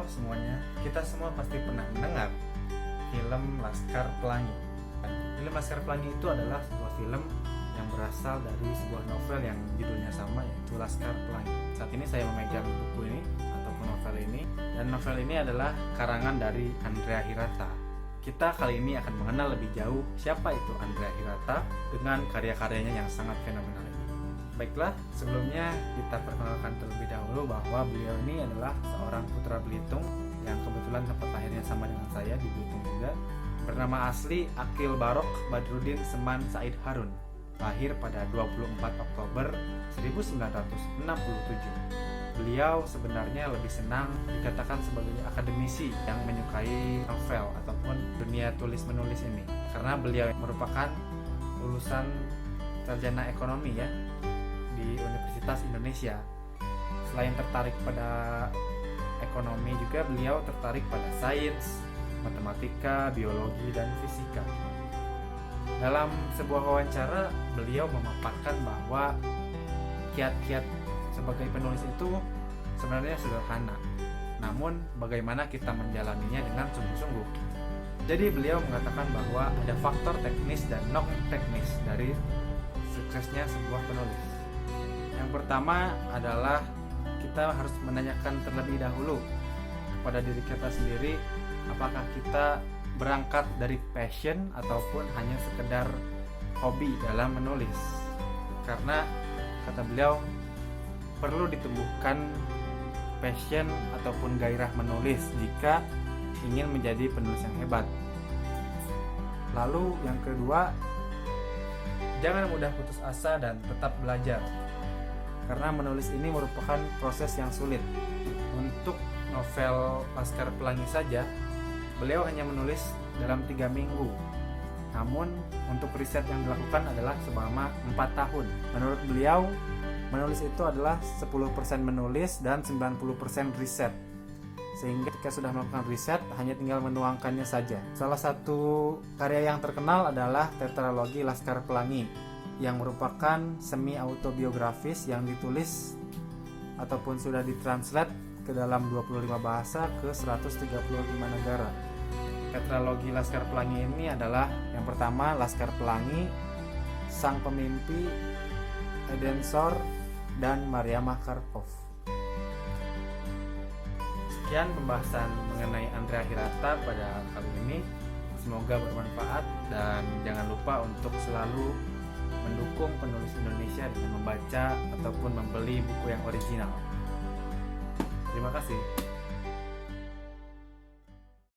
Halo semuanya, kita semua pasti pernah mendengar film Laskar Pelangi. Film Laskar Pelangi itu adalah sebuah film yang berasal dari sebuah novel yang judulnya sama, yaitu Laskar Pelangi. Saat ini saya memegang buku ini ataupun novel ini, dan novel ini adalah karangan dari Andrea Hirata. Kita kali ini akan mengenal lebih jauh siapa itu Andrea Hirata dengan karya-karyanya yang sangat fenomenal ini. Baiklah, sebelumnya kita perkenalkan terlebih dahulu bahwa beliau ini adalah seorang putra Belitung yang kebetulan tempat lahirnya sama dengan saya, di Belitung juga. Bernama asli Akil Barok Badrudin Seman Said Harun. Lahir pada 24 Oktober 1967. Beliau sebenarnya lebih senang dikatakan sebagai akademisi yang menyukai novel ataupun dunia tulis-menulis ini, karena beliau merupakan lulusan sarjana ekonomi ya di Universitas Indonesia. Selain tertarik pada ekonomi, juga beliau tertarik pada sains, matematika, biologi, dan fisika. Dalam sebuah wawancara, beliau memaparkan bahwa kiat-kiat sebagai penulis itu sebenarnya sederhana, namun bagaimana kita menjalaninya dengan sungguh-sungguh. Jadi beliau mengatakan bahwa ada faktor teknis dan non teknis dari suksesnya sebuah penulis. Yang pertama adalah kita harus menanyakan terlebih dahulu kepada diri kita sendiri, apakah kita berangkat dari passion ataupun hanya sekedar hobi dalam menulis. Karena kata beliau, perlu ditumbuhkan passion ataupun gairah menulis jika ingin menjadi penulis yang hebat. Lalu yang kedua, jangan mudah putus asa dan tetap belajar, karena menulis ini merupakan proses yang sulit. Untuk novel Laskar Pelangi saja, beliau hanya menulis dalam 3 minggu. Namun untuk riset yang dilakukan adalah selama 4 tahun. Menurut beliau, menulis itu adalah 10% menulis dan 90% riset. Sehingga ketika sudah melakukan riset, hanya tinggal menuangkannya saja. Salah satu karya yang terkenal adalah Tetralogi Laskar Pelangi, yang merupakan semi autobiografis yang ditulis ataupun sudah ditranslate ke dalam 25 bahasa ke 135 negara. Tetralogi Laskar Pelangi ini adalah yang pertama Laskar Pelangi, Sang Pemimpi, Edensor, dan Mariamah Karpov. Sekian pembahasan mengenai Andrea Hirata pada kali ini. Semoga bermanfaat, dan jangan lupa untuk selalu mendukung penulis Indonesia dengan membaca ataupun membeli buku yang original. Terima kasih.